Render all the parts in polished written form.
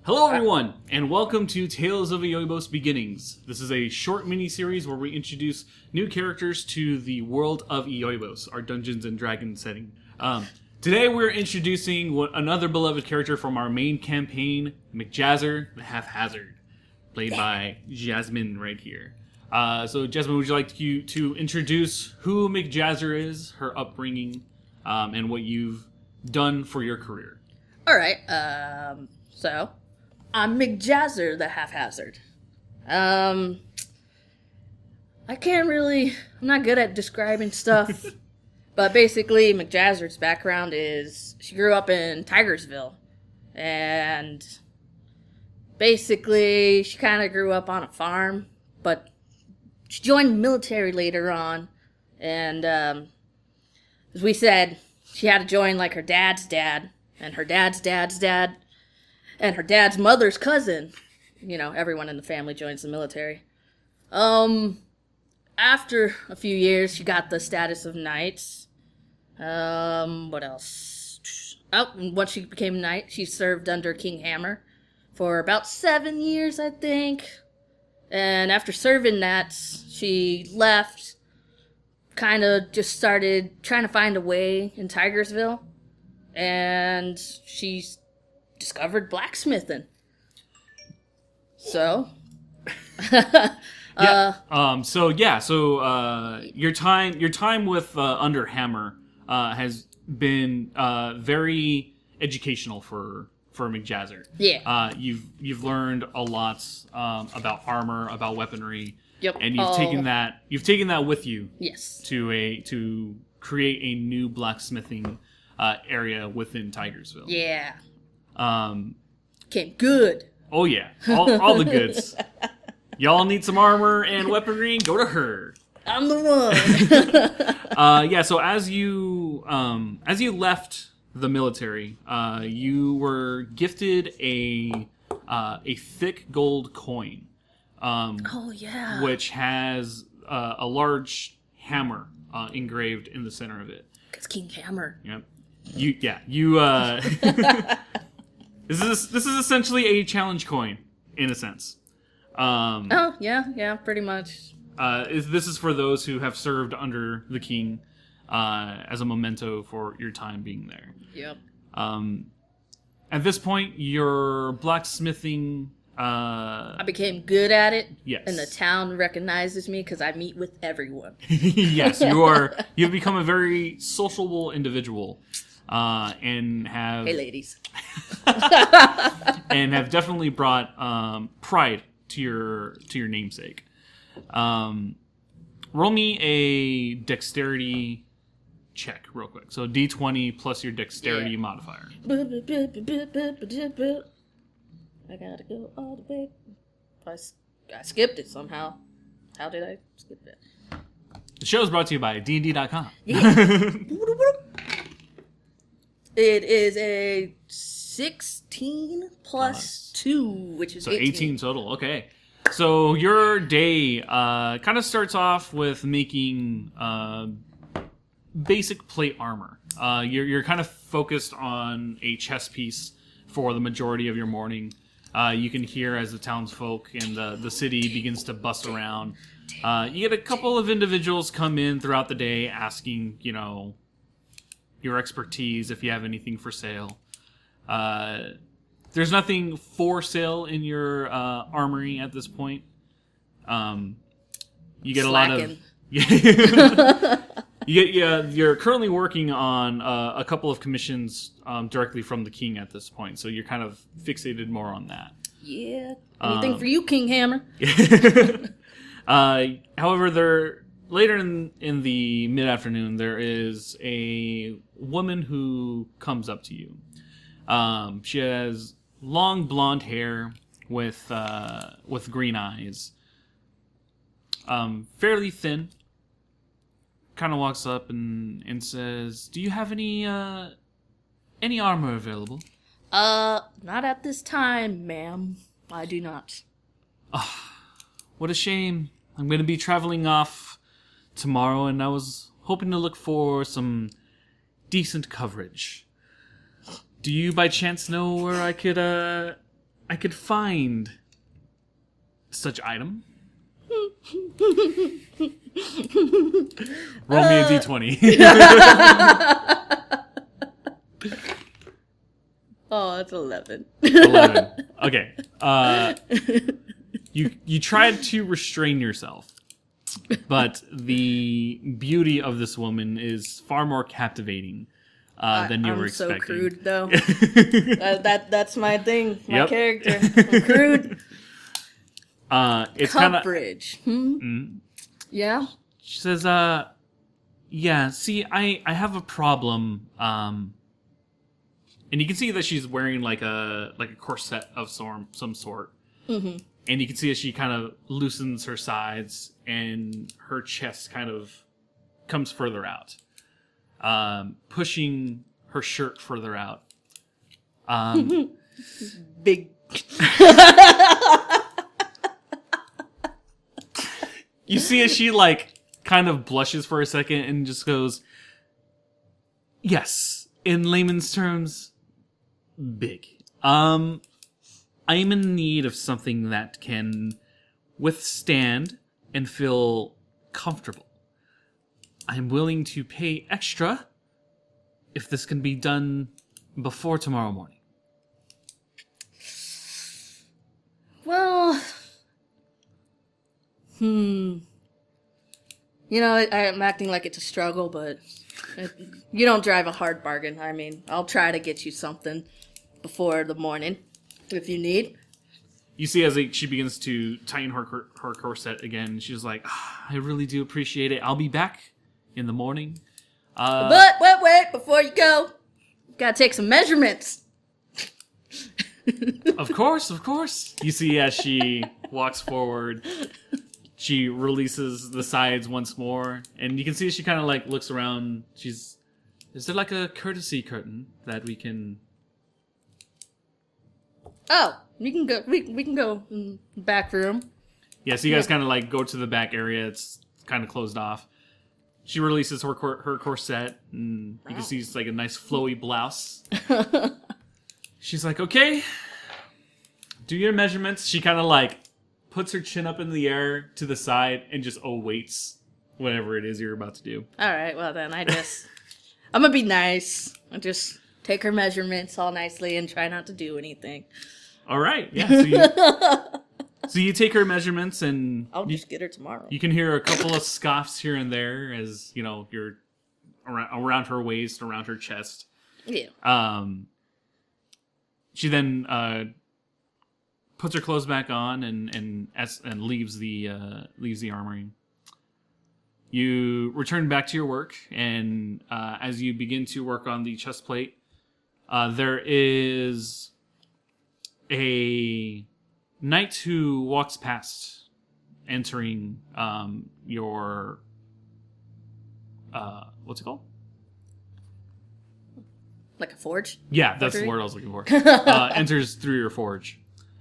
Hello everyone, and welcome to Tales of Ioybos Beginnings. This is a short mini-series where we introduce new characters to the world of Ioybos, our Dungeons & Dragons setting. Today we're introducing another beloved character from our main campaign, Mcjazzer the Haphazard, played by Jasmine right here. So Jasmine, would you like to introduce who Mcjazzer is, her upbringing, and what you've done for your career? Alright, so I'm Mcjazzer the Haphazard. I'm not good at describing stuff, but basically Mcjazzer's background is she grew up in Tigersville, and basically she kind of grew up on a farm, but she joined the military later on, and as we said, she had to join like her dad's dad, and her dad's dad's dad, and her dad's mother's cousin. You know, everyone in the family joins the military. After a few years, she got the status of knights. What else? Oh, and once she became a knight, she served under King Hammer for about 7 years, I think. And after serving that, she left, kind of just started trying to find a way in Tigersville. And she discovered blacksmithing. So, your time with under Hammer has been very educational for Mcjazzer. Yeah. You've learned a lot about armor, about weaponry. Yep. And you've taken that with you. Yes. To create a new blacksmithing area within Tigersville. Yeah. Came good. Oh yeah, all the goods. Y'all need some armor and weaponry? Go to her. I'm the one. So as you left the military, you were gifted a thick gold coin. Oh yeah. Which has a large hammer engraved in the center of it. It's King Hammer. Yep. This is essentially a challenge coin, in a sense. Pretty much. This is for those who have served under the king, as a memento for your time being there. Yep. At this point, your blacksmithing. I became good at it. Yes. And the town recognizes me because I meet with everyone. Yes, you've become a very sociable individual. And have... Hey, ladies. and have definitely brought pride to your namesake. Roll me a dexterity check real quick. So D20 plus your dexterity modifier. I gotta go all the way. I skipped it somehow. How did I skip that? The show is brought to you by D&D.com. Yeah. It is a 16 plus 2, which is 18 total. Okay. So your day kind of starts off with making basic plate armor. You're kind of focused on a chess piece for the majority of your morning. You can hear as the townsfolk and the city begins to bust around. You get a couple of individuals come in throughout the day asking, your expertise, if you have anything for sale. There's nothing for sale in your armory at this point. You get Slacking. a lot of... You're currently working on a couple of commissions directly from the king at this point, so you're kind of fixated more on that. Yeah. Anything for you, King Hammer? However, later in the mid-afternoon, there is a woman who comes up to you. She has long blonde hair with green eyes. Fairly thin. Kind of walks up and says, "Do you have any armor available?" Not at this time, ma'am. I do not. What a shame. I'm going to be traveling off tomorrow, and I was hoping to look for some decent coverage. Do you by chance know where I could I could find such item. Roll me a d20. Oh, it's 11. 11. Okay. You tried to restrain yourself, but the beauty of this woman is far more captivating than you were expecting. I'm so crude, though. That's my thing. My character. I'm crude. It's coverage. Yeah. She says, yeah. See, I have a problem. And you can see that she's wearing like a corset of some sort. Mm-hmm. And you can see that she kind of loosens her sides and her chest kind of comes further out, pushing her shirt further out. Big. You see as she like kind of blushes for a second and just goes, yes, in layman's terms, big. I'm in need of something that can withstand and feel comfortable. I'm willing to pay extra if this can be done before tomorrow morning. Well, you know, I'm acting like it's a struggle, but you don't drive a hard bargain. I mean, I'll try to get you something before the morning, if you need. You see as she begins to tighten her corset again, she's like, I really do appreciate it. I'll be back in the morning. But, wait, before you go, gotta take some measurements. Of course. You see as she walks forward, she releases the sides once more, and you can see she kind of like looks around. Is there like a courtesy curtain that we can... Oh, we can go. We can go in the back room. Yeah, so you guys kind of like go to the back area. It's kind of closed off. She releases her corset, and you can see it's like a nice flowy blouse. She's like, okay, do your measurements. She kind of like puts her chin up in the air to the side and just awaits whatever it is you're about to do. All right, well then, I'm gonna be nice. I'll just take her measurements all nicely and try not to do anything. All right, yeah. So you take her measurements, and I'll just get her tomorrow. You can hear a couple of scoffs here and there as you know you're around her waist, around her chest. Yeah. She then puts her clothes back on and leaves the armory. You return back to your work, and as you begin to work on the chest plate, there is a knight who walks past, entering your what's it called? Like a forge? Yeah, that's the word I was looking for. Enters through your forge.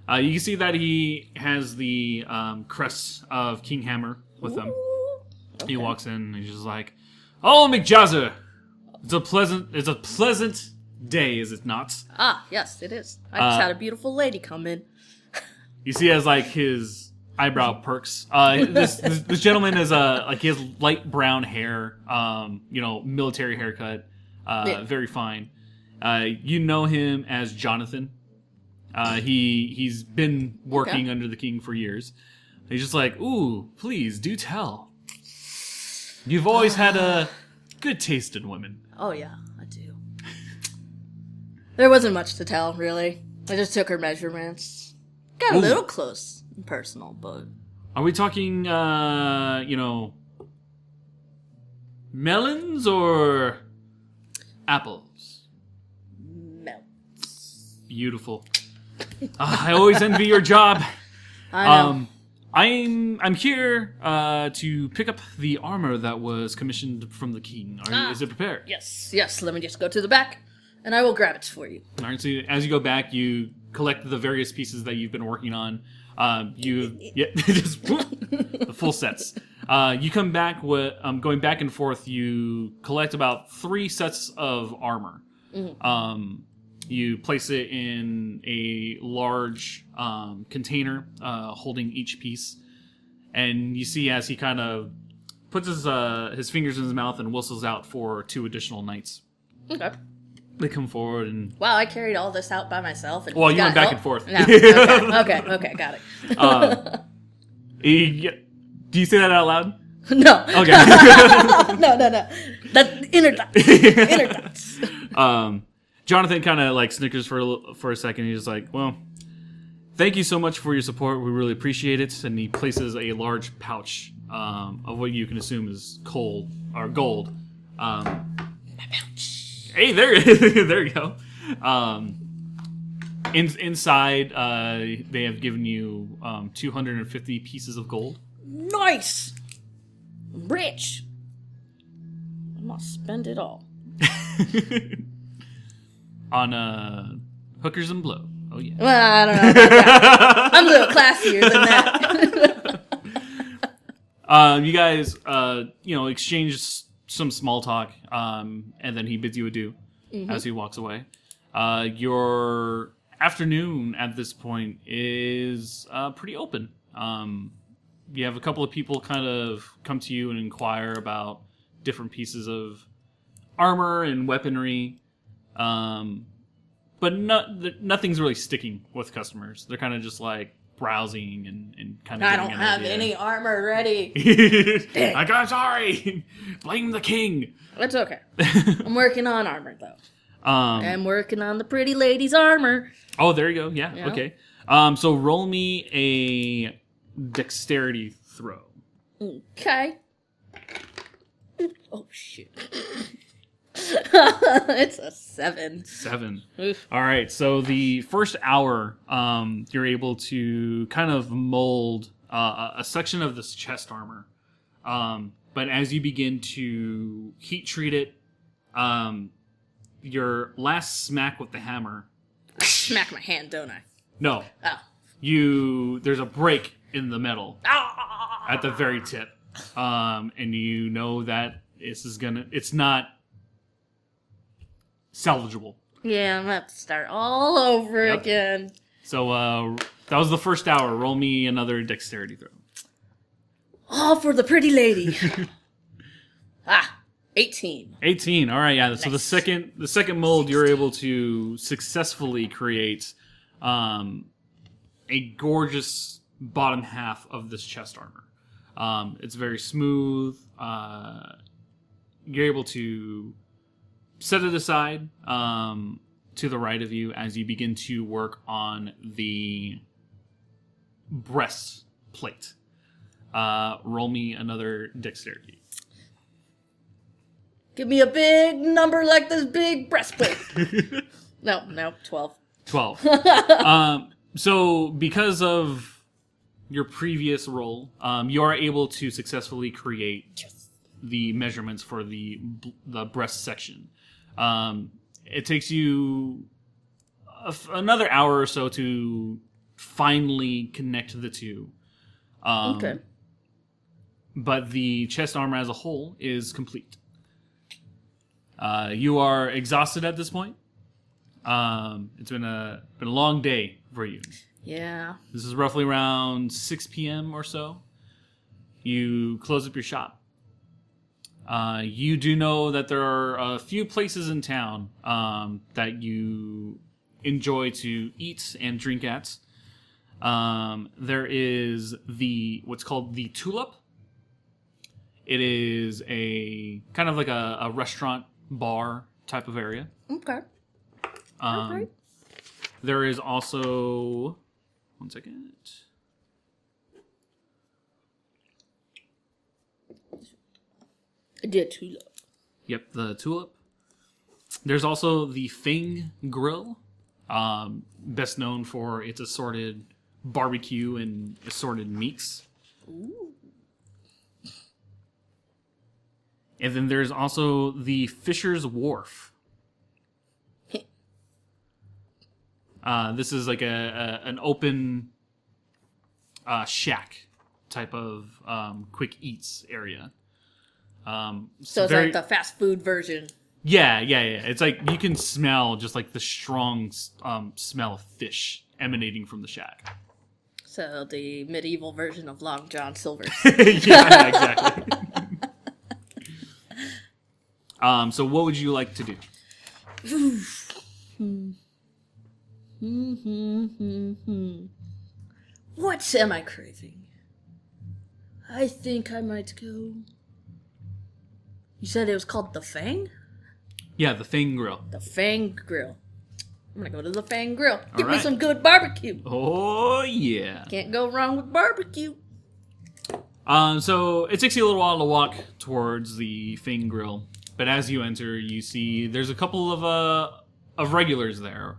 You can see that he has the crest of King Hammer with him. Okay. He walks in and he's just like, "Oh, Mcjazzer, it's a pleasant day, is it not?" Ah, yes, it is. I just had a beautiful lady come in. You see, as like his eyebrow perks. This gentleman is he has light brown hair, military haircut, very fine. You know him as Jonathan. He's been working under the king for years. He's just like, ooh, please do tell. You've always had a good taste in women. Oh yeah, I do. There wasn't much to tell, really. I just took her measurements. Got a little close and personal, but... Are we talking, melons or apples? Melons. Beautiful. I always envy your job. I know. I'm here to pick up the armor that was commissioned from the king. Is it prepared? Yes. Let me just go to the back, and I will grab it for you. All right. So as you go back, you collect the various pieces that you've been working on. Just the full sets. You come back with going back and forth. You collect about 3 sets of armor. Mm-hmm. You place it in a large container holding each piece. And you see as he kind of puts his fingers in his mouth and whistles out for 2 additional knights. Okay. They come forward and... Wow, I carried all this out by myself. And Well, you went back and forth. No. Okay, got it. Do you say that out loud? No. Okay. No. The inner thoughts. Jonathan kind of like snickers for a second. He's like, well, thank you so much for your support. We really appreciate it. And he places a large pouch of what you can assume is coal or gold. My pouch. Hey, there you go. Inside, they have given you 250 pieces of gold. Nice. I'm rich. I'm gonna spend it all. On hookers and blow. Oh, yeah. Well, I don't know about that. I'm a little classier than that. You guys, exchange some small talk, and then he bids you adieu as he walks away. Your afternoon at this point is pretty open. You have a couple of people kind of come to you and inquire about different pieces of armor and weaponry, but nothing's really sticking with customers. They're kind of just like browsing and kind of. I don't have any armor ready. Like, I'm sorry. Blame the king. That's okay. I'm working on armor though. I'm working on the pretty lady's armor. Oh, there you go. Yeah. Okay. So roll me a dexterity throw. Okay. Oh shit. It's a 7. 7. Oof. All right. So the first hour, you're able to kind of mold a section of this chest armor. But as you begin to heat treat it, your last smack with the hammer. I smack my hand, don't I? No. Oh. There's a break in the metal Ah! at the very tip. And you know that it's not salvageable. Yeah, I'm gonna have to start all over again. So that was the first hour. Roll me another dexterity throw. All for the pretty lady. 18. 18. All right, yeah. Nice. So the second mold, you're able to successfully create a gorgeous bottom half of this chest armor. It's very smooth. You're able to set it aside to the right of you as you begin to work on the breastplate. Roll me another dexterity. Give me a big number like this big breastplate. No, 12. 12. So because of your previous roll, you are able to successfully create the measurements for the breast section. It takes you another hour or so to finally connect the two. Okay. But the chest armor as a whole is complete. You are exhausted at this point. It's been a long day for you. Yeah. This is roughly around 6 p.m. or so. You close up your shop. You do know that there are a few places in town that you enjoy to eat and drink at. There is what's called the Tulip. It is a kind of like a restaurant bar type of area. Okay. Okay. There is also... One second. The Tulip. Yep, the Tulip. There's also the Fing Grill, best known for its assorted barbecue and assorted meats. Ooh. And then there's also the Fisher's Wharf. This is like an open shack type of quick eats area. So it's like the fast food version. Yeah. It's like you can smell just like the strong smell of fish emanating from the shack. So the medieval version of Long John Silver's. Yeah, exactly. So what would you like to do? What am I craving? I think I might go... You said it was called the Fang? Yeah, the Fang Grill. The Fang Grill. I'm gonna go to the Fang Grill. Give me right. some good barbecue. Oh, yeah. Can't go wrong with barbecue. So it takes you a little while to walk towards the Fang Grill, but as you enter, you see there's a couple of regulars there.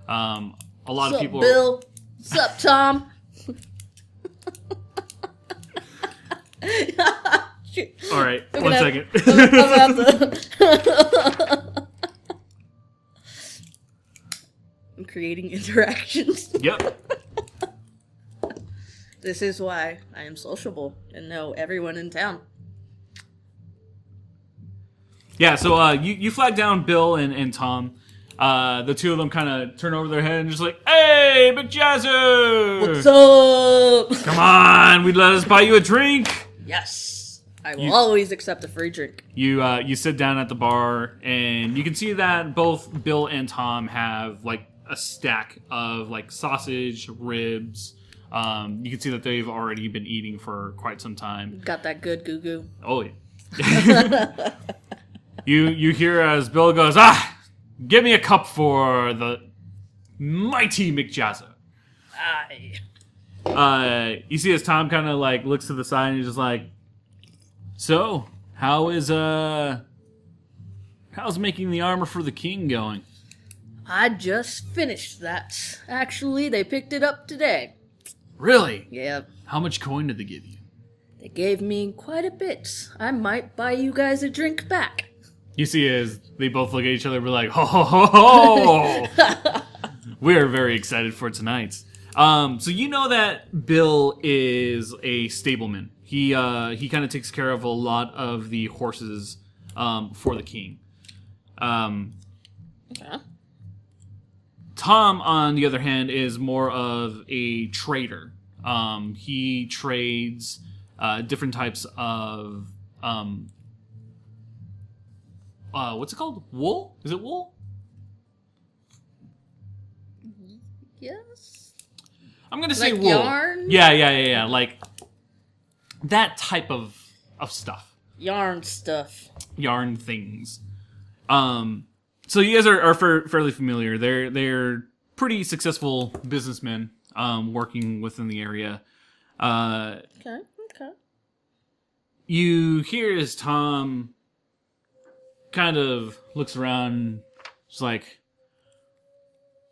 A lot of people. Bill? Sup, Tom? All right, one second. I'm creating interactions. Yep. This is why I am sociable and know everyone in town. Yeah, so you flag down Bill and Tom. The two of them kind of turn over their head and just like, "Hey, Mcjazzer! What's up? Come on, we'd let us buy you a drink." Yes, I will always accept a free drink. You sit down at the bar, and you can see that both Bill and Tom have like a stack of like sausage, ribs. You can see that they've already been eating for quite some time. Got that good goo goo. Oh yeah. You hear as Bill goes, give me a cup for the mighty Mcjazzer. Aye. You see as Tom kind of like looks to the side and he's just like, so how's making the armor for the king going? I just finished that. Actually, they picked it up today. Really? Yeah. How much coin did they give you? They gave me quite a bit. I might buy you guys a drink back. You see as they both look at each other and be like, ho ho ho ho! We're very excited for tonight. So you know that Bill is a stableman. He kind of takes care of a lot of the horses for the king. Okay. Tom, on the other hand, is more of a trader. He trades different types of what's it called? Wool? Is it wool? Yes. I'm gonna say like wool. Yarn? Yeah. Like that type of stuff. Yarn stuff. Yarn things. So you guys are fairly familiar. They're pretty successful businessmen working within the area. Okay. You hear as Tom kind of looks around, just like,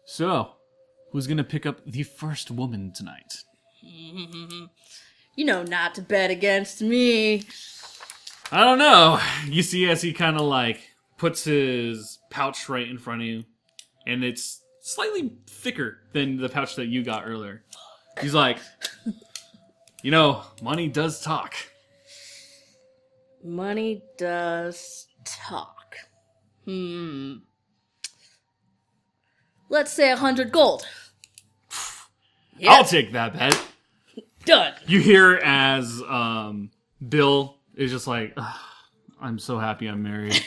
so, who's gonna pick up the first woman tonight? You know not to bet against me. I don't know. You see as he kind of like puts his pouch right in front of you, and it's slightly thicker than the pouch that you got earlier. He's like, money does talk. Money does talk. Let's say 100 gold. Yep. I'll take that bet. Done. You hear as Bill is just like, I'm so happy I'm married.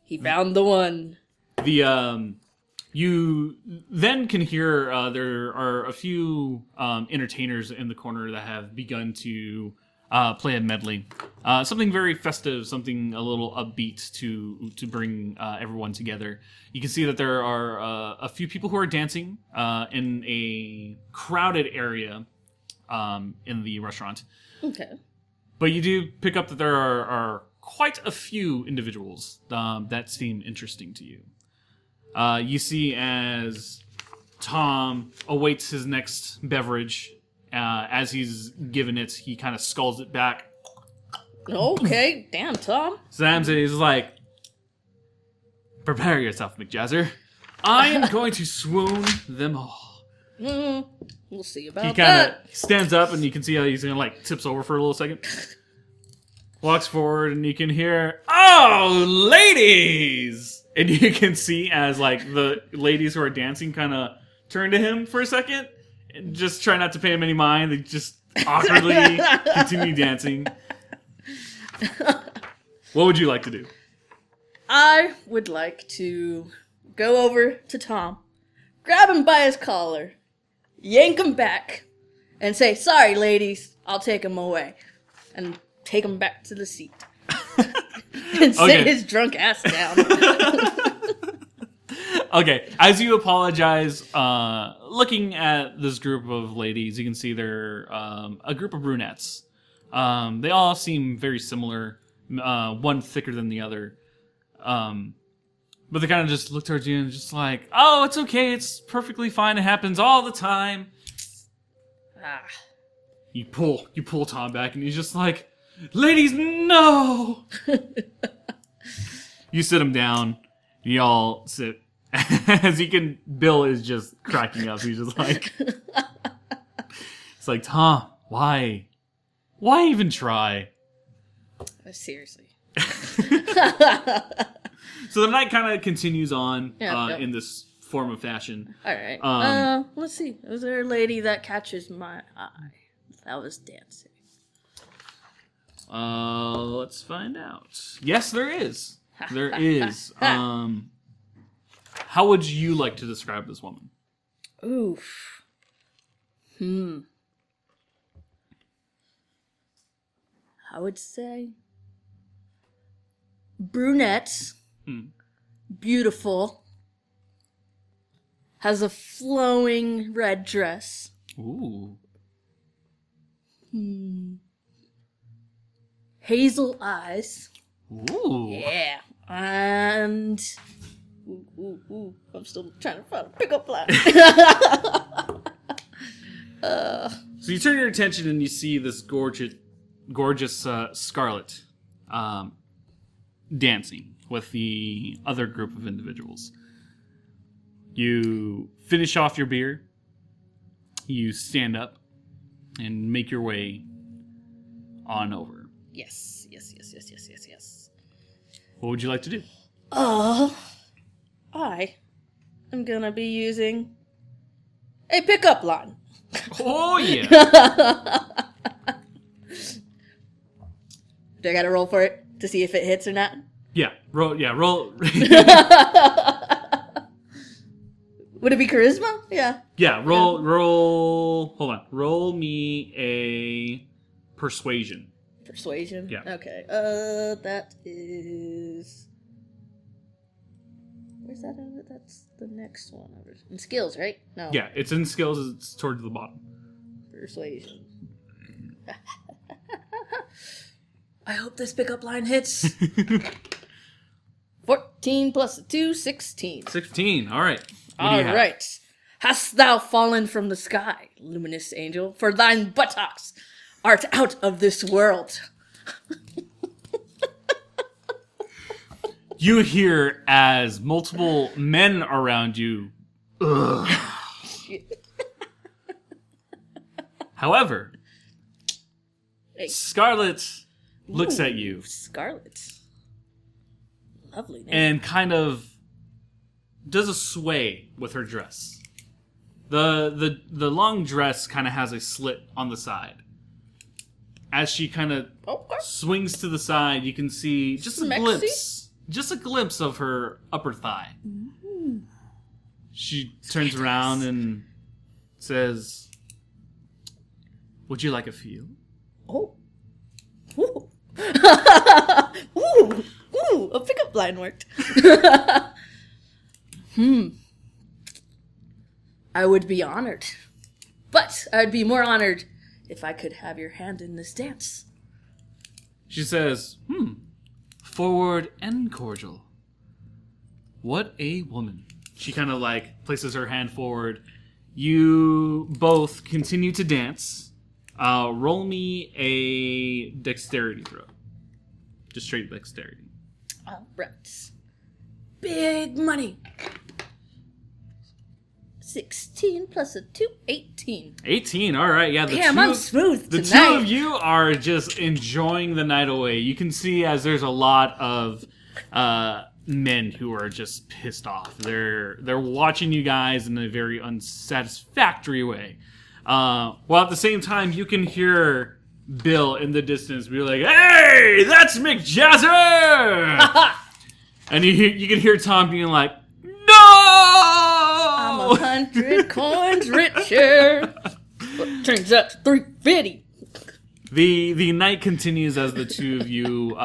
He found the one. You then can hear there are a few entertainers in the corner that have begun to play a medley. Something very festive, something a little upbeat to bring everyone together. You can see that there are a few people who are dancing in a crowded area in the restaurant. Okay. But you do pick up that there are quite a few individuals that seem interesting to you. You see as Tom awaits his next beverage. As he's given it, he kind of sculls it back. Okay, damn, Tom. Sam is like, prepare yourself, Mcjazzer. I am going to swoon them all. We'll see about He kind of stands up, and you can see how he's going to like tips over for a little second. walks forward, and you can hear, "Oh, ladies!" And you can see as like the ladies who are dancing kind of turn to him for a second, and just try not to pay him any mind. They just awkwardly continue dancing. What would you like to do? I would like to go over to Tom, grab him by his collar, yank him back, and say, "Sorry, ladies, I'll take him away." And take him back to the seat. And sit his drunk ass down. Okay, as you apologize, looking at this group of ladies, you can see they're a group of brunettes. They all seem very similar, one thicker than the other. But they kind of just look towards you and just like, "Oh, it's okay, it's perfectly fine, it happens all the time." You pull Tom back and he's just like, "Ladies, no!" You sit him down, you all sit. As you can, Bill is just cracking up. He's just like, it's like, "Tom, why even try?" Seriously. So the night kind of continues on in this form of fashion. All right. Let's see. Is there a lady that catches my eye? That was dancing. Let's find out. Yes, there is. There is. How would you like to describe this woman? Oof. I would say brunette, beautiful, has a flowing red dress. Ooh. Hazel eyes. Ooh. Yeah. And I'm still trying to find a pickup line. So you turn your attention and you see this gorgeous Scarlet dancing with the other group of individuals. You finish off your beer. You stand up and make your way on over. Yes. What would you like to do? I am gonna be using a pickup line. Oh, yeah. Do I gotta roll for it to see if it hits or not? Yeah, roll. Would it be charisma? Yeah. Yeah, roll. Hold on. Roll me a persuasion. Persuasion? Yeah. Okay. That is... Where's that under? That's the next one over. In skills, right? No. Yeah, it's in skills. It's towards the bottom. Persuasion. I hope this pickup line hits. 14 plus 2, 16. 16. All right. All right. Hast thou fallen from the sky, luminous angel? For thine buttocks art out of this world. You hear as multiple men around you. Ugh. However, Scarlet looks at you. Scarlet. Lovely name. And kind of does a sway with her dress. The long dress kind of has a slit on the side. As she kind of swings to the side, you can see just a glimpse of her upper thigh. Ooh. She turns around and says, "Would you like a feel?" Oh. Ooh. Ooh, a pickup line worked. I would be honored. But I would be more honored if I could have your hand in this dance. She says, forward and cordial. What a woman. She kind of like places her hand forward. You both continue to dance. Roll me a dexterity throw. Just straight dexterity. All right. Big money. 16 plus a 2, 18. 18, alright, yeah. Damn, I'm smooth The tonight. two of you are just enjoying the night away. You can see as there's a lot of men who are just pissed off. They're watching you guys in a very unsatisfactory way. While at the same time, you can hear Bill in the distance be like, "Hey, that's Mcjazzer!" And you can hear Tom being like, "No! I'm 100 coins richer." What turns out to 350. The night continues as the two of you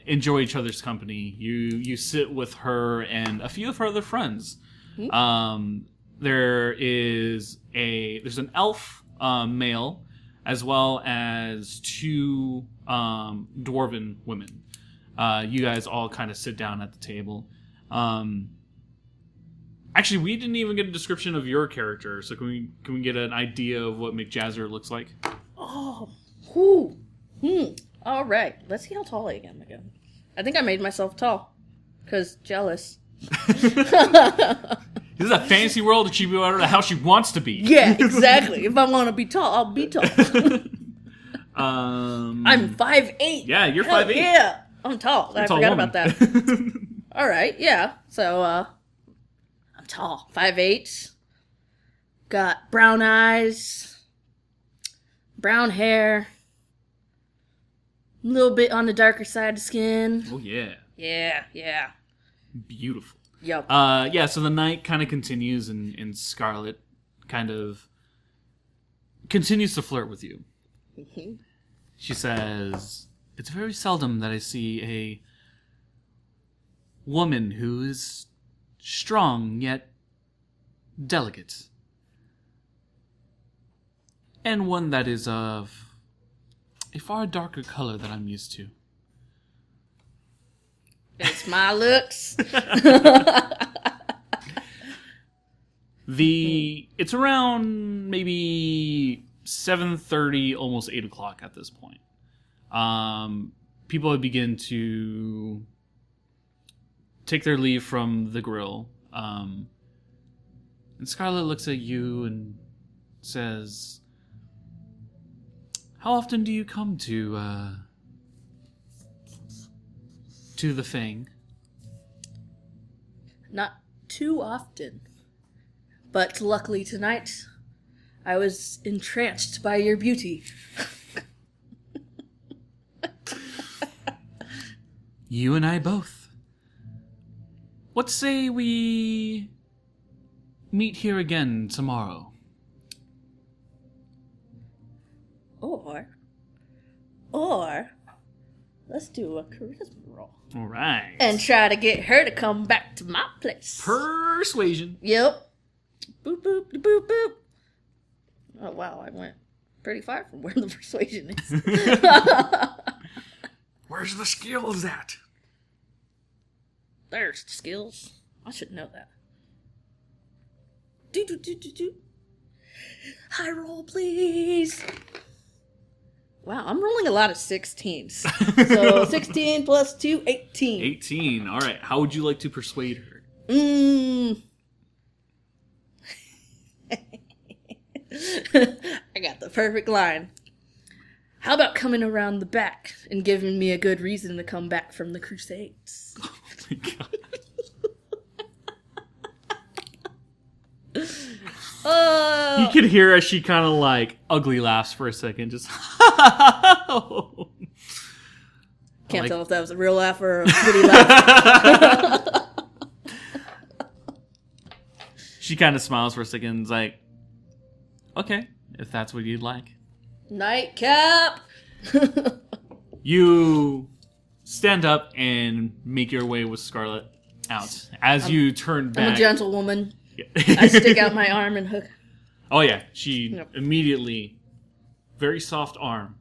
enjoy each other's company. You sit with her and a few of her other friends. There's an elf male as well as two dwarven women. You guys all kind of sit down at the table. Actually, we didn't even get a description of your character, so can we get an idea of what Mcjazzer looks like? Oh, whoo. All right, let's see how tall I am again. I think I made myself tall, because jealous. This is a fantasy world that she be out of the house she wants to be. Yeah, exactly. If I want to be tall, I'll be tall. I'm 5'8". Yeah, you're Hell 5'8". Yeah, I'm tall. I forgot about that. All right, yeah. So I'm tall, 5'8". Got brown eyes, brown hair, a little bit on the darker side of skin. Oh yeah. Yeah. Beautiful. Yep. Yeah, so the night kind of continues, and Scarlet kind of continues to flirt with you. She says, "It's very seldom that I see a woman who is strong yet delicate. And one that is of a far darker color than I'm used to." It's my looks. It's around maybe 7:30, almost 8 o'clock at this point. People have begun to take their leave from the grill. And Scarlet looks at you and says, "How often do you come to the Fang?" Not too often. But luckily tonight, I was entranced by your beauty. You and I both. What say we meet here again tomorrow? Or, let's do a charisma roll. All right. And try to get her to come back to my place. Persuasion. Yep. Boop, boop, boop, boop. Oh, wow, I went pretty far from where the persuasion is. Where's the skills at? There's the skills. I should know that. Do. High roll, please. Wow, I'm rolling a lot of 16s. So 16 plus 2, 18. 18. All right. How would you like to persuade her? I got the perfect line. How about coming around the back and giving me a good reason to come back from the Crusades? Oh my god. You can hear as she kind of like ugly laughs for a second, just. Can't tell if that was a real laugh or a witty laugh. She kind of smiles for a second and is like, "Okay, if that's what you'd like." Nightcap! You stand up and make your way with Scarlet out. As you turn back... I'm a gentlewoman. I stick out my arm and hook. Oh yeah, she immediately, very soft arm,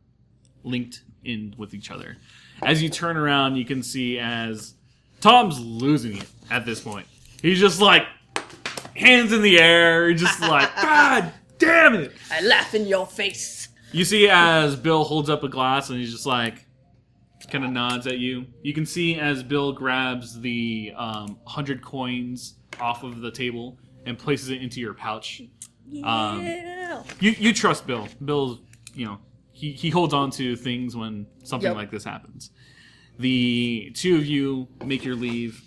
linked in with each other. As you turn around, you can see as Tom's losing it at this point. He's just like, hands in the air, just like, God damn it! I laugh in your face. You see as Bill holds up a glass and he's just like, kind of nods at you. You can see as Bill grabs the 100 coins off of the table and places it into your pouch. Yeah. You trust Bill. Bill, he holds on to things when something like this happens. The two of you make your leave.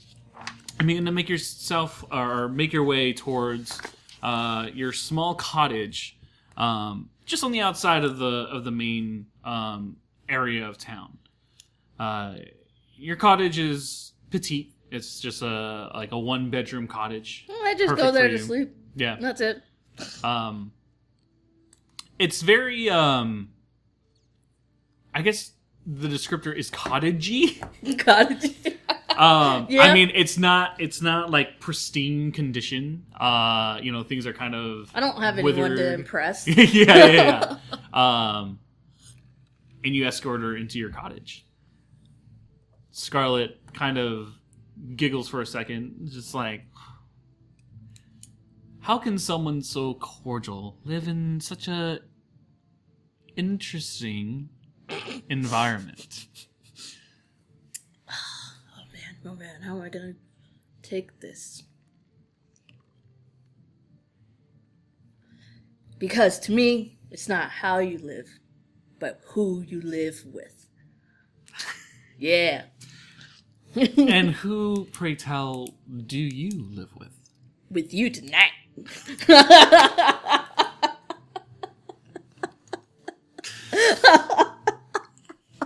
I mean, to make yourself or make your way towards your small cottage, just on the outside of the main area of town. Your cottage is petite. It's just a 1-bedroom cottage. I just go there to sleep. Yeah, that's it. It's very I guess the descriptor is cottagey. Cottagey. Yeah. I mean, it's not like pristine condition. Things are kind of. I don't have anyone to impress. Yeah. And you escort her into your cottage. Scarlet kind of giggles for a second, just like, how can someone so cordial live in such a interesting environment? Oh man, how am I gonna take this? Because to me, it's not how you live, but who you live with. Yeah. And who, pray tell, do you live with? With you tonight.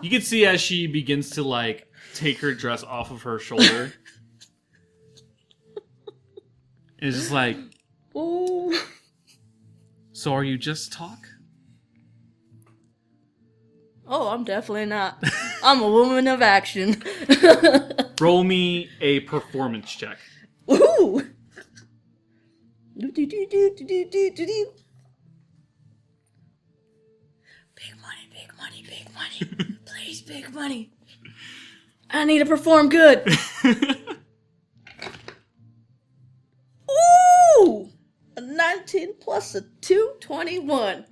You can see as she begins to take her dress off of her shoulder. It's just like, oh. So are you just talk? Oh, I'm definitely not. I'm a woman of action. Roll me a performance check. Ooh. Big money. Please, big money. I need to perform good. Ooh! A 19 plus a 2, 21.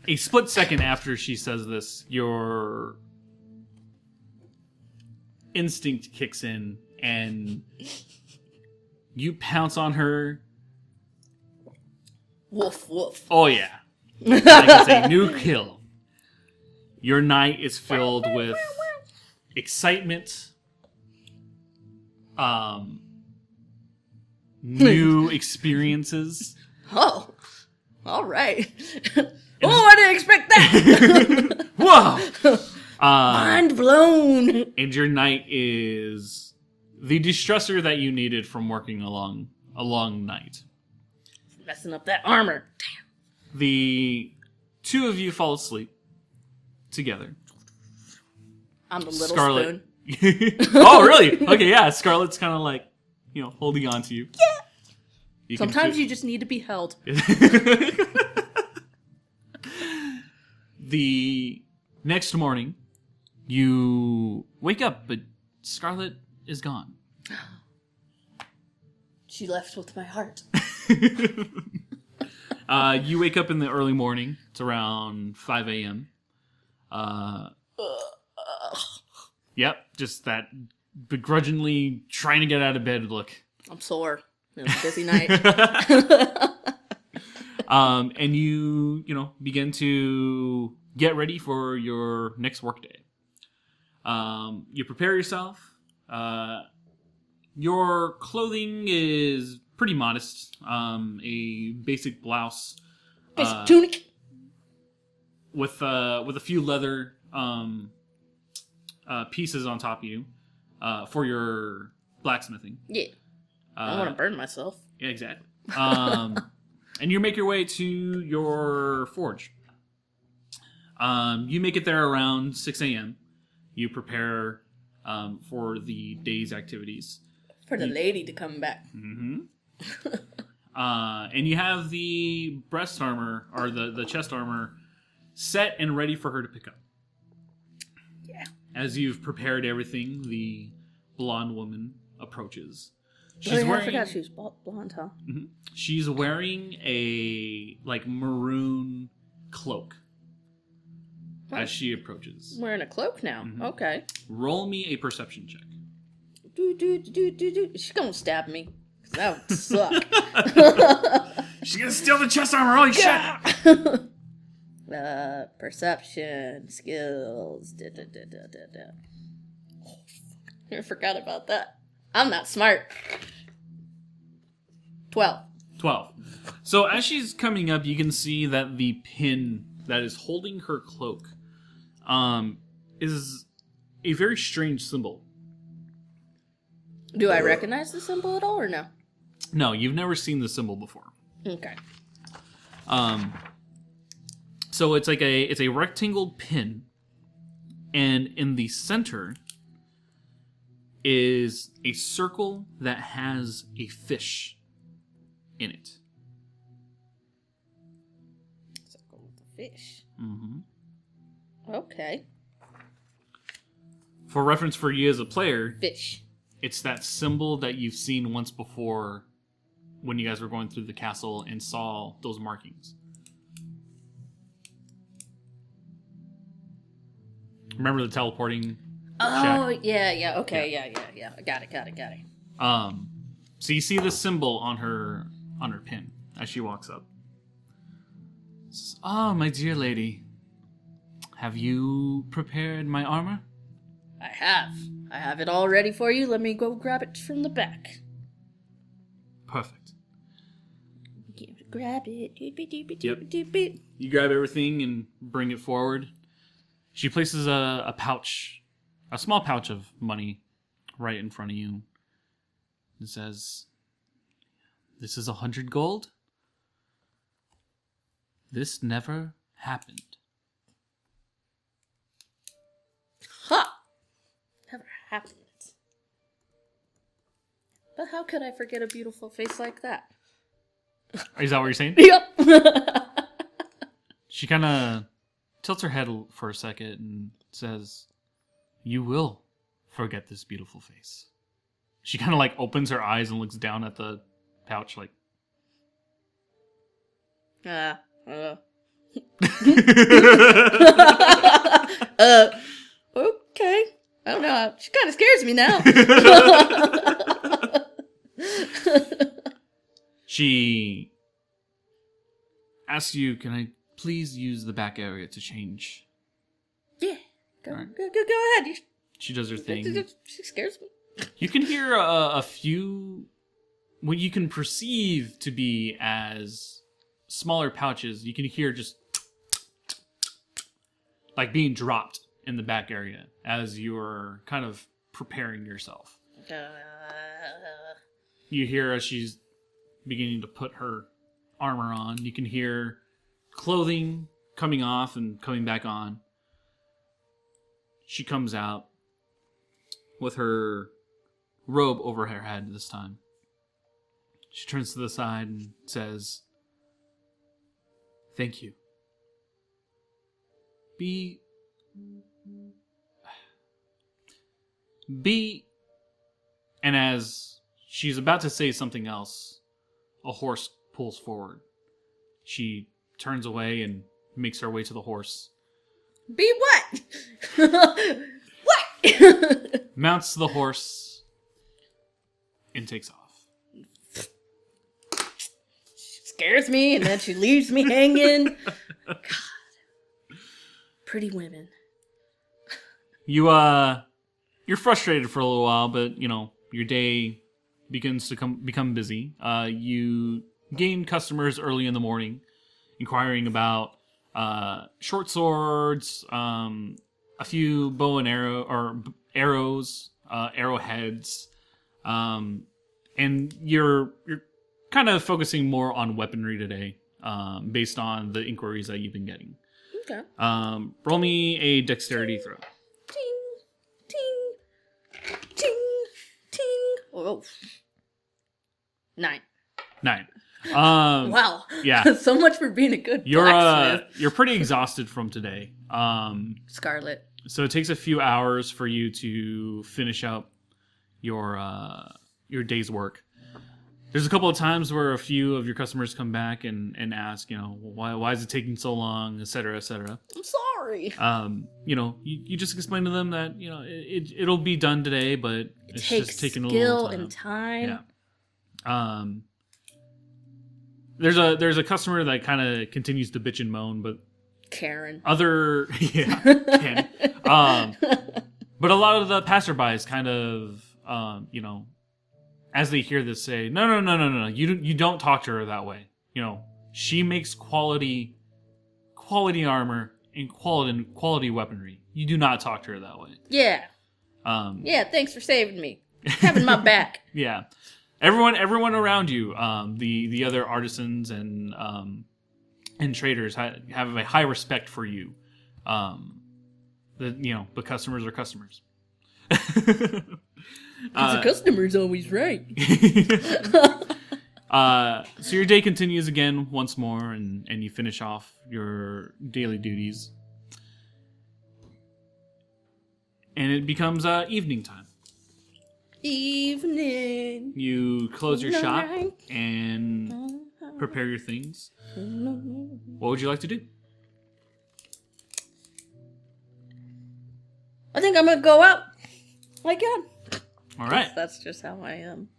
A split second after she says this, your instinct kicks in and you pounce on her. Woof, woof. Oh, yeah. Like it's a new kill. Your night is filled with excitement, new experiences. Oh, all right. I didn't expect that. Whoa! Mind blown. And your night is the distressor that you needed from working a long night. Messing up that armor. Damn. The two of you fall asleep together. I'm the little Scarlet. spoon. Oh, really? Okay, yeah. Scarlet's kind of holding on to you. Yeah. Sometimes you just need to be held. The next morning, you wake up, but Scarlet is gone. She left with my heart. You wake up in the early morning. It's around 5 a.m. Yep, just that begrudgingly trying to get out of bed look. I'm sore. It was a busy night. And you begin to get ready for your next workday. You prepare yourself. Your clothing is pretty modest. A basic blouse. Basic tunic. With a few leather pieces on top of you for your blacksmithing. Yeah. I don't want to burn myself. Yeah, exactly. And you make your way to your forge. You make it there around 6 a.m. You prepare for the day's activities. For the lady to come back. Mm-hmm. And you have the breast armor, or the chest armor, set and ready for her to pick up. Yeah. As you've prepared everything, the blonde woman approaches. I forgot she was blonde, huh? Mm-hmm. She's wearing a maroon cloak as she approaches. Wearing a cloak now. Mm-hmm. Okay. Roll me a perception check. She's gonna stab me. That would suck. She's gonna steal the chest armor. Holy shit! Perception, skills. Oh, I forgot about that. I'm not smart. 12. 12. So as she's coming up, you can see that the pin that is holding her cloak is a very strange symbol. Do I recognize the symbol at all or no? No, you've never seen the symbol before. Okay. So it's like it's a rectangle pin, and in the center is a circle that has a fish in it. Circle with the fish. Mm-hmm. Okay. For reference for you as a player, Fish. it's that symbol that you've seen once before when you guys were going through the castle and saw those markings. Remember the teleporting Oh, shack? yeah. Okay, yeah. Got it. So you see the symbol on her pin as she walks up. Oh, my dear lady, have you prepared my armor? I have it all ready for you. Let me go grab it from the back. Perfect. Grab it. Yep. You grab everything and bring it forward. She places a pouch, a small pouch of money right in front of you. It says, "This is 100 gold. This never happened." Ha! Never happened. But how could I forget a beautiful face like that? Is that what you're saying? Yep. She kind of tilts her head for a second and says, "You will forget this beautiful face." She kind of like opens her eyes and looks down at the pouch like... Okay. I don't know. She kind of scares me now. She asks you, "Can I please use the back area to change?" Yeah. Go Alright. ahead. She does her thing. She scares me. You can hear a few, what you can perceive to be as smaller pouches. You can hear just like being dropped in the back area as you're kind of preparing yourself. You hear as she's beginning to put her armor on. You can hear clothing coming off and coming back on. She comes out with her robe over her head this time. She turns to the side and says, "Thank you. Be... And as she's about to say something else, a horse pulls forward. She turns away and makes her way to the horse. Be what? What? Mounts the horse and takes off. She scares me and then she leaves me hanging. God. Pretty women. You're frustrated for a little while, but your day begins to become busy. You gain customers early in the morning, inquiring about short swords, a few bow and arrows, arrowheads, and you're kind of focusing more on weaponry today, based on the inquiries that you've been getting. Okay. Roll me a dexterity throw. Oh. 9. 9. Wow. Yeah. So much for being a good blacksmith. You're pretty exhausted from today. Scarlet. So it takes a few hours for you to finish up your day's work. There's a couple of times where a few of your customers come back and ask, why is it taking so long, et cetera, et cetera. I'm sorry. You just explain to them that, it'll be done today, but it's just taking a little time. Skill and time. There's a customer that kind of continues to bitch and moan, but Karen. Ken. But a lot of the passerbys kind of, as they hear this, say, no, you don't talk to her that way. She makes quality armor and quality weaponry. You do not talk to her that way. Yeah. Thanks for saving me. Having my back. Yeah. Everyone around you, the other artisans and traders have a high respect for you. But customers are customers. The customer's always right. So your day continues again once more, and you finish off your daily duties. And it becomes evening time. Evening. You close your shop and prepare your things. What would you like to do? I think I'm gonna go out. Like God. All right. That's just how I am.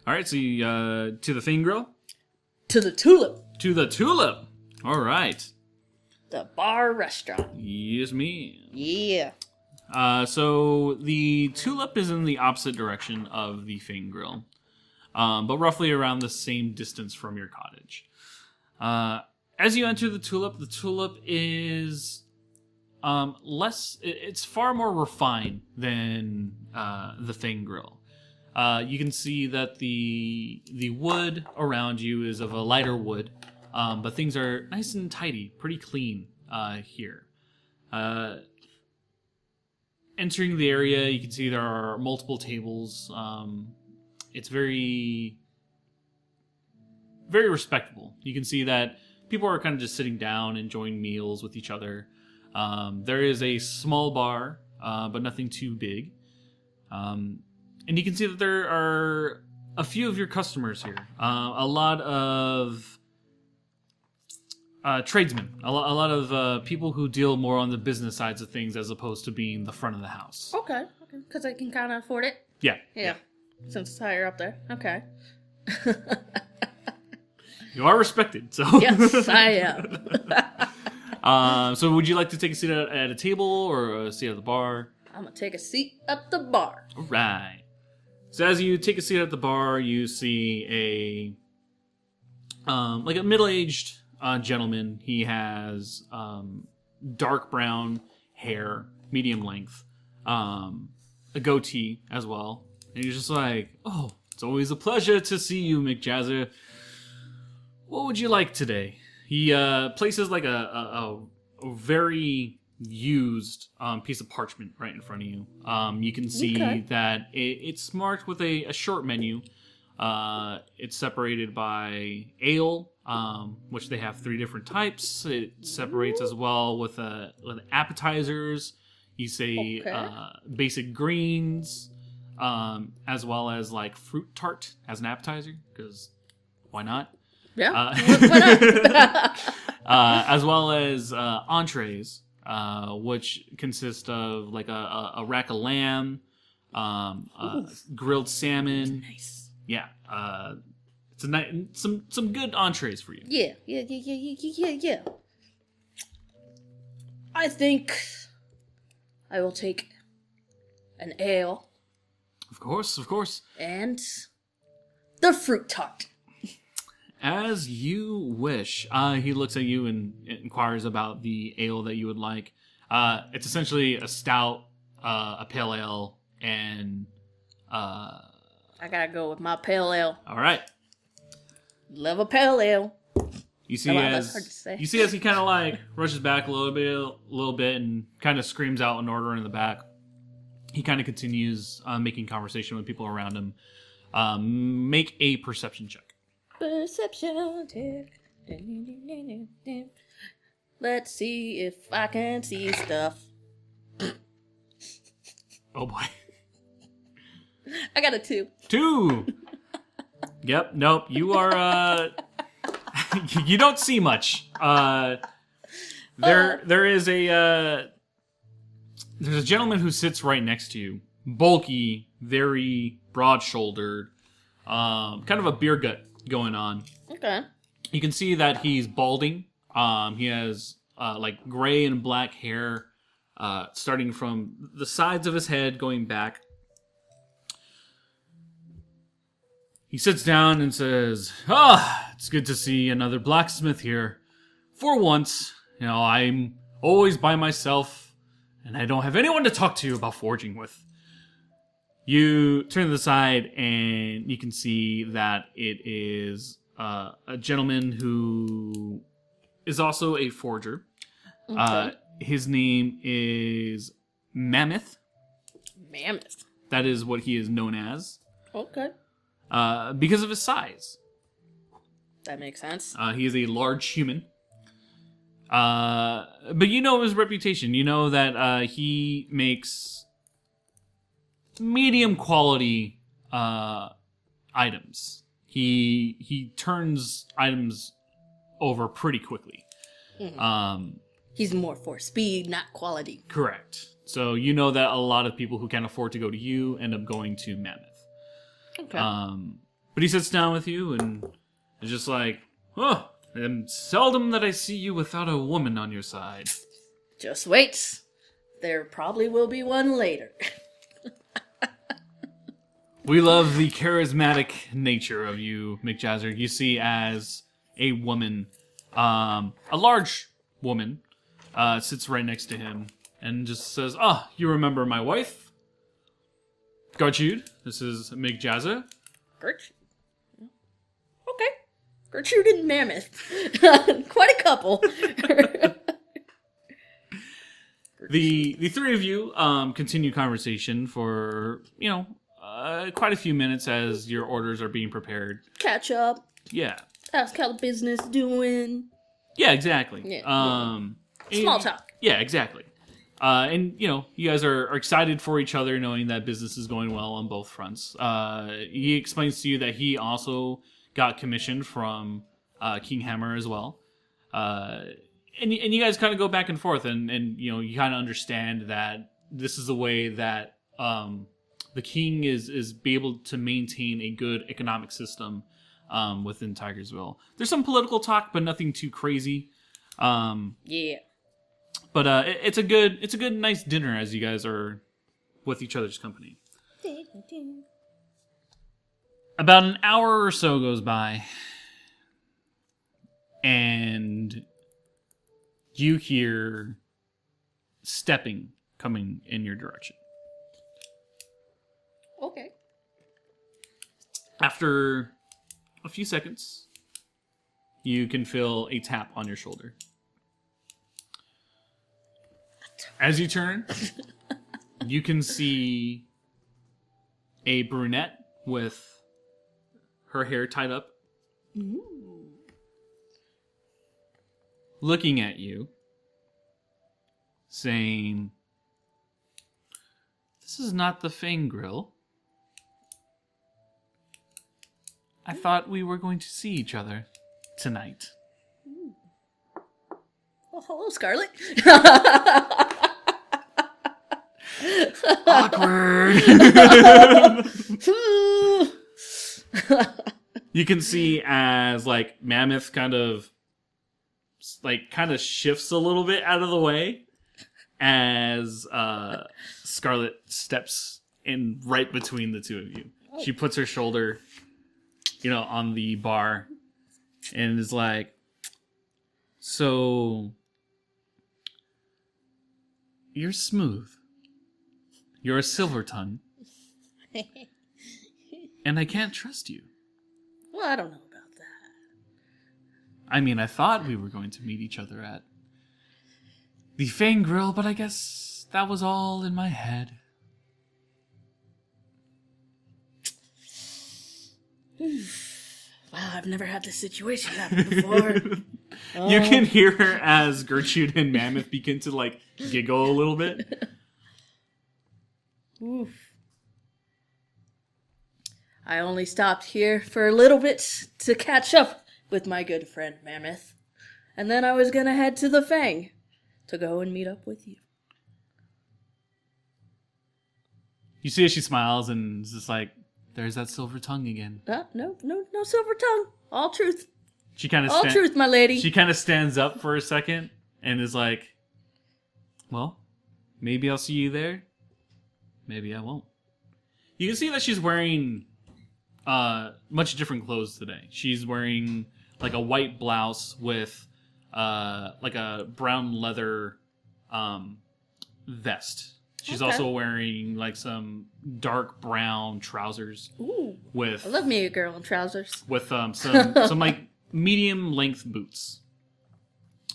All right, so you, to the Thing Grill? To the Tulip. To the Tulip. All right. The bar restaurant. Yes, me. Yeah. So the Tulip is in the opposite direction of the Thing Grill, but roughly around the same distance from your cottage. As you enter the Tulip is less. It's far more refined than the Thing Grill. You can see that the wood around you is of a lighter wood, but things are nice and tidy, pretty clean here. Entering the area, you can see there are multiple tables. It's very, very respectable. You can see that people are kind of just sitting down, enjoying meals with each other. There is a small bar, but nothing too big. And you can see that there are a few of your customers here. A lot of tradesmen. A lot of people who deal more on the business sides of things as opposed to being the front of the house. Okay. Because I can kind of afford it. Yeah. Since it's higher up there. Okay. You are respected, so. Yes, I am. So would you like to take a seat at a table or a seat at the bar? I'm going to take a seat at the bar. All right. So as you take a seat at the bar, you see a middle-aged gentleman. He has dark brown hair, medium length, a goatee as well. And he's just like, "Oh, it's always a pleasure to see you, Mcjazzer. What would you like today?" He places like a very used piece of parchment right in front of you. You can see that it's marked with a short menu. It's separated by ale, which they have 3 different types. It separates as well with appetizers. You say basic greens, as well as like fruit tart as an appetizer, because why not? Yeah, why not? As well as entrees. Which consist of like a rack of lamb, grilled salmon. Nice. Yeah, it's some good entrees for you. Yeah. I think I will take an ale. Of course. And the fruit tart. As you wish. He looks at you and inquires about the ale that you would like. It's essentially a stout, a pale ale, and... I gotta go with my pale ale. All right. Love a pale ale. You see as he kind of like rushes back a little bit and kind of screams out an order in the back. He kind of continues making conversation with people around him. Make a perception check. Perception check. Let's see if I can see stuff. Oh boy. I got a 2. 2. Yep. Nope. You are. You don't see much. There is a. There's a gentleman who sits right next to you, bulky, very broad-shouldered, kind of a beer gut going on. Okay. You can see that he's balding. He has like gray and black hair starting from the sides of his head going back. He sits down and says, it's good to see another blacksmith here. For once, I'm always by myself, and I don't have anyone to talk to about forging with. You turn to the side, and you can see that it is a gentleman who is also a forger. Okay. His name is Mammoth. Mammoth. That is what he is known as. Okay. Because of his size. That makes sense. He is a large human. But you know his reputation. You know that he makes medium quality items. He turns items over pretty quickly. Mm-hmm. He's more for speed, not quality. Correct. So you know that a lot of people who can't afford to go to you end up going to Mammoth. Okay. But he sits down with you and is just like, it's seldom that I see you without a woman on your side. Just wait. There probably will be one later. We love the charismatic nature of you, Mcjazzer. You see as a woman, a large woman, sits right next to him and just says, you remember my wife? Gertrude, this is Mcjazzer. Gertrude? Okay. Gertrude and Mammoth. Quite a couple. The three of you continue conversation for, quite a few minutes as your orders are being prepared. Catch up. Yeah. Ask how the business doing. Yeah, exactly. Yeah. Small talk. Yeah, exactly. And, you guys are excited for each other, knowing that business is going well on both fronts. He explains to you that he also got commissioned from King Hammer as well. And you guys kind of go back and forth, and you kind of understand that this is the way that the king is be able to maintain a good economic system within Tigersville. There's some political talk, but nothing too crazy. Yeah. But it's a good, nice dinner as you guys are with each other's company. About an hour or so goes by, and you hear stepping coming in your direction. Okay. After a few seconds, you can feel a tap on your shoulder. As you turn, you can see a brunette with her hair tied up. Ooh. Looking at you, saying, "This is not the Fang Grill. I thought we were going to see each other tonight." Well, hello, Scarlet. Awkward. You can see as Mammoth kind of shifts a little bit out of the way as Scarlet steps in right between the two of you. Oh. She puts her shoulder, on the bar and is like, "So you're smooth. You're a silver tongue. And I can't trust you." Well, I don't know about that. I mean, I thought we were going to meet each other at the Fang Grill, but I guess that was all in my head. Wow, I've never had this situation happen before. You can hear her as Gertrude and Mammoth begin to giggle a little bit. Oof. I only stopped here for a little bit to catch up with my good friend Mammoth. And then I was gonna head to the Fang to go and meet up with you. You see as she smiles and is just like, there's that silver tongue again. No silver tongue. All truth. She kind of All truth, my lady. She kind of stands up for a second and is like, well, maybe I'll see you there. Maybe I won't. You can see that she's wearing much different clothes today. She's wearing like a white blouse with like a brown leather vest. She's also wearing like some dark brown trousers. Ooh, with I love me a girl in trousers. With some like medium length boots.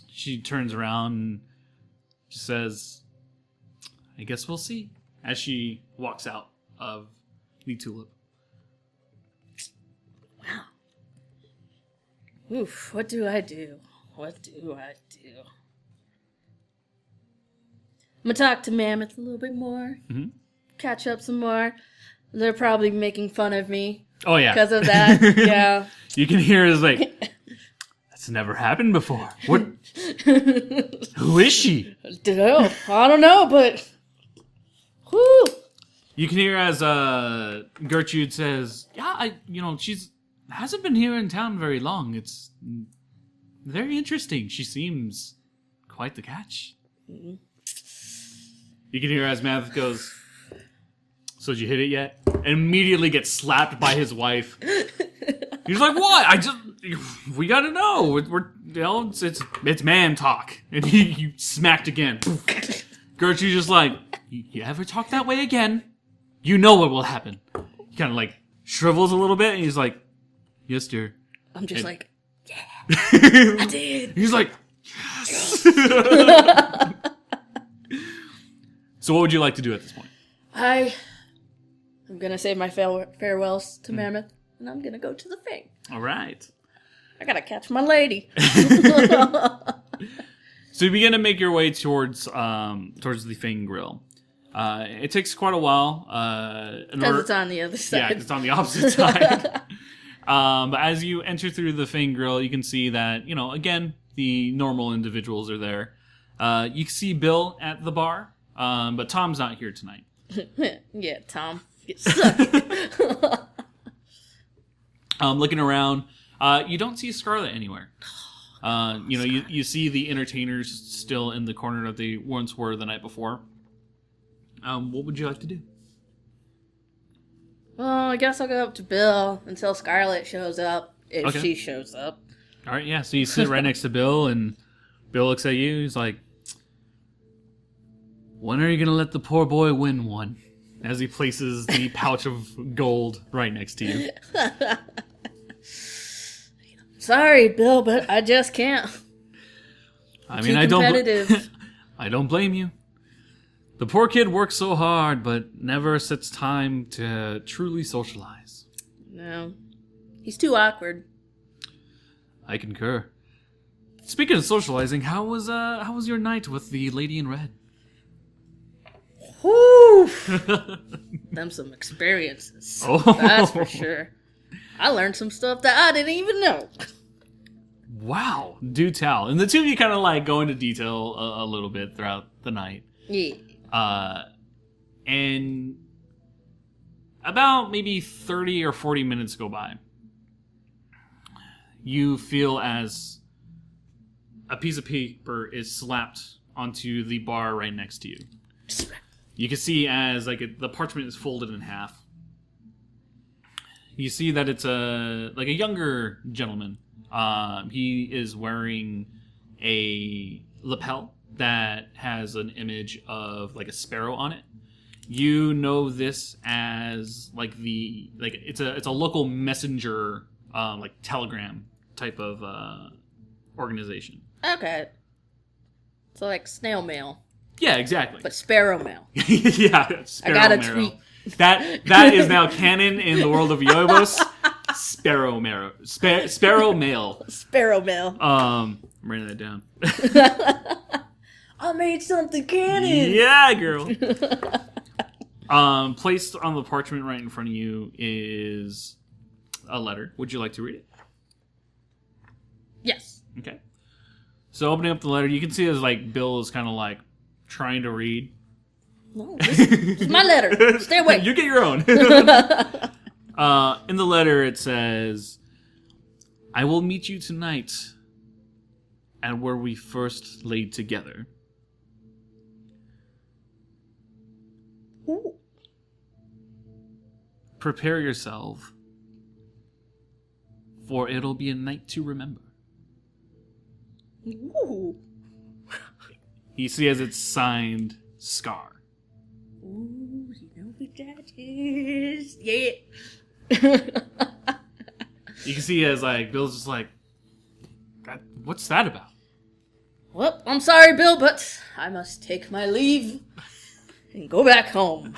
She turns around and she says, I guess we'll see, as she walks out of the tulip. Wow. Oof, what do I do? I'm gonna talk to Mammoth a little bit more. Mm-hmm. Catch up some more. They're probably making fun of me. Oh, yeah. Because of that, yeah. You can hear it's like, that's never happened before. What? Who is she? I don't know, but... Whew. You can hear as Gertrude says, yeah, she's hasn't been here in town very long. It's very interesting. She seems quite the catch. Mm-hmm. You can hear as Math goes, so did you hit it yet? And immediately gets slapped by his wife. He's like, what? We gotta know. It's man talk. And he smacked again. Gertrude's just like, you ever talk that way again, you know what will happen. He kind of like shrivels a little bit and he's like, yes, dear. I'm just like, yeah, I did. He's like, yes. So what would you like to do at this point? I'm gonna say my farewells to Mammoth, and I'm gonna go to the Fang. All right. I gotta catch my lady. So you begin to make your way towards the Fang Grill. It takes quite a while. Because it's on the other side. Yeah, it's on the opposite side. But as you enter through the Fang Grill, you can see that, again, the normal individuals are there. You can see Bill at the bar, but Tom's not here tonight. Yeah, Tom. Get sucked. Looking around, you don't see Scarlet anywhere. You see the entertainers still in the corner that they once were the night before. What would you like to do? Well, I guess I'll go up to Bill until Scarlet shows up, if she shows up. All right, yeah. So you sit right next to Bill, and Bill looks at you. He's like, when are you going to let the poor boy win one? As he places the pouch of gold right next to you. Sorry, Bill, but I just can't. I mean, I don't blame you. The poor kid works so hard, but never sets time to truly socialize. No. He's too awkward. I concur. Speaking of socializing, how was your night with the lady in red? Whew! Them some experiences. Oh. That's for sure. I learned some stuff that I didn't even know. Wow. Do tell. And the two of you kind of like go into detail a little bit throughout the night. Yeah. And about maybe 30 or 40 minutes go by. You feel as a piece of paper is slapped onto the bar right next to you. You can see as the parchment is folded in half. You see that it's a younger gentleman. He is wearing a lapel that has an image of like a sparrow on it. You know this as it's a local messenger telegram type of organization. Okay. So like snail mail. Yeah, exactly. But sparrow mail. Yeah, sparrow I got a mail. tweet. That is now canon in the world of Ioybos. Sparrow mail. Sparrow mail. Sparrow mail. I'm writing that down. I made something canon. Yeah, girl. Placed on the parchment right in front of you is a letter. Would you like to read it? Yes. Okay. So opening up the letter, you can see as Bill is kind of trying to read. No, this is my letter. Stay away. You get your own. In the letter, it says, I will meet you tonight at where we first laid together. Ooh. Prepare yourself, for it'll be a night to remember. Ooh. You see as it's signed, Scar. Ooh, you know who that is. Yeah. You can see as like Bill's just like, what's that about? Well, I'm sorry, Bill, but I must take my leave and go back home.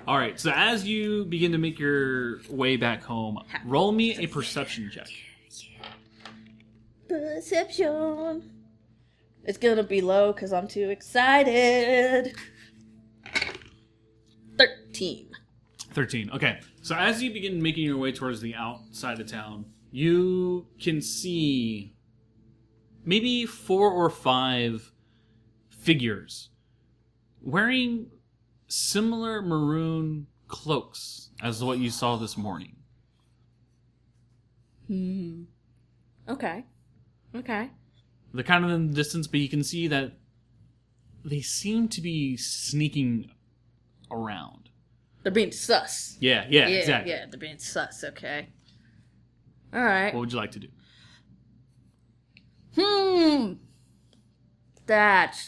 All right, so as you begin to make your way back home, roll me a perception check. Perception. It's gonna be low because I'm too excited. 13. 13. Okay. So as you begin making your way towards the outside of town, you can see maybe 4 or 5 figures wearing similar maroon cloaks as what you saw this morning. Okay. They're kind of in the distance, but you can see that they seem to be sneaking around. They're being sus. Yeah, exactly. Yeah, they're being sus, okay. Alright. What would you like to do? That's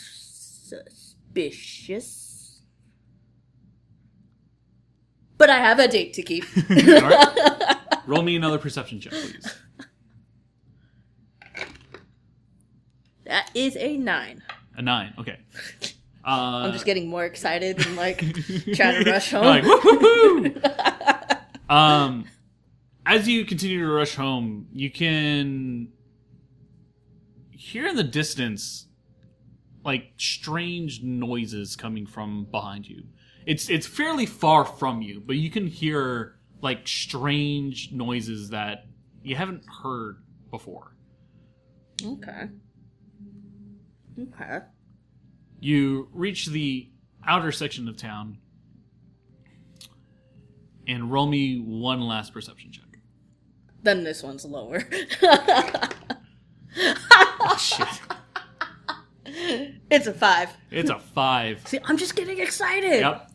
suspicious. But I have a date to keep. All right. Roll me another perception check, please. That is a 9. A 9, okay. I'm just getting more excited and like trying to rush home. Like, woo-hoo-hoo! As you continue to rush home, you can hear in the distance like strange noises coming from behind you. It's fairly far from you, but you can hear like strange noises that you haven't heard before. Okay. You reach the outer section of town and roll me one last perception check. Then this one's lower. Oh, shit. It's a 5. It's a 5. See, I'm just getting excited. Yep.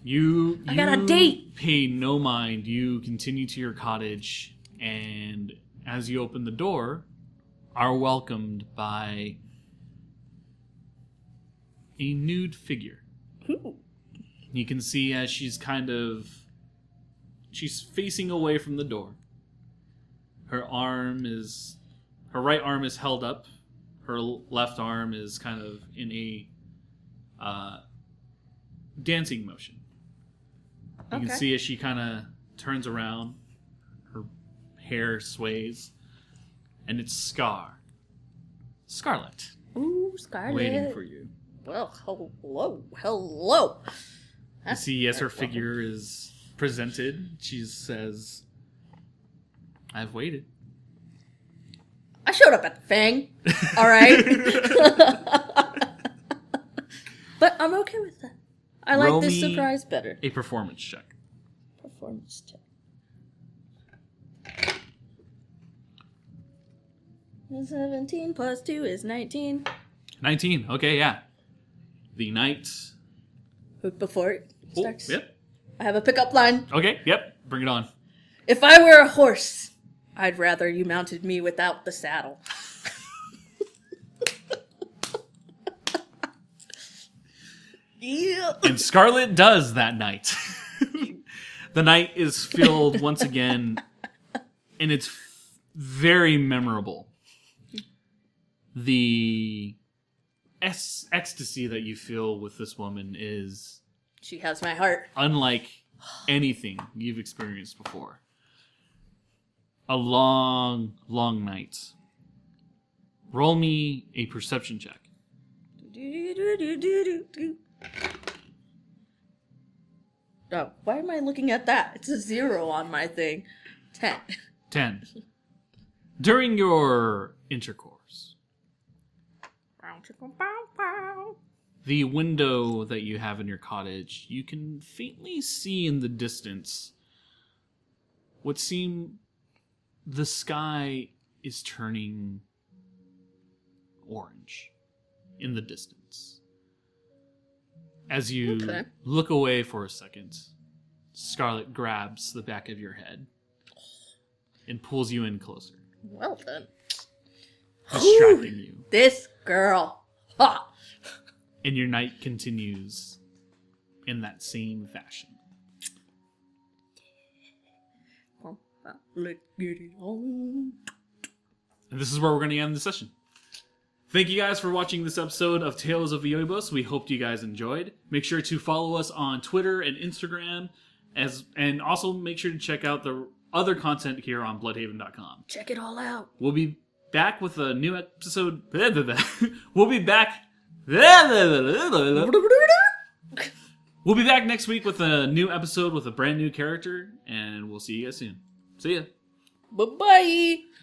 I got a date. Pay no mind. You continue to your cottage, and as you open the door, are welcomed by a nude figure. Ooh. You can see as she's facing away from the door. Her right arm is held up. Her left arm is kind of in a dancing motion. You can see as she kind of turns around, her hair sways, and it's Scarlet. Ooh, Scarlet. Waiting for you. Well, hello. You see, as her figure is presented, she says, I've waited. I showed up at the Fang. All right. But I'm okay with that. I like Roll this me surprise better. a performance check. Performance check. 17 plus 2 is 19. 19. Okay, yeah. The night. Before it starts. Yep. I have a pickup line. Okay, yep. Bring it on. If I were a horse, I'd rather you mounted me without the saddle. Yeah. And Scarlet does that night. The night is filled once again, and it's very memorable. The ecstasy that you feel with this woman is... She has my heart. Unlike anything you've experienced before. A long, long night. Roll me a perception check. Oh, why am I looking at that? It's a 0 on my thing. 10. 10. During your intercourse, the window that you have in your cottage, you can faintly see in the distance what seem the sky is turning orange in the distance. As you look away for a second, Scarlet grabs the back of your head and pulls you in closer. Well then. Distracting you. This girl. Ha! And your night continues in that same fashion. Let's get it on. And this is where we're going to end the session. Thank you guys for watching this episode of Tales of Ioybos. We hope you guys enjoyed. Make sure to follow us on Twitter and Instagram, and also make sure to check out the other content here on bloodhaven.com. Check it all out. We'll be back with a new episode. We'll be back. We'll be back next week with a new episode with a brand new character, and we'll see you guys soon. See ya. Bye-bye.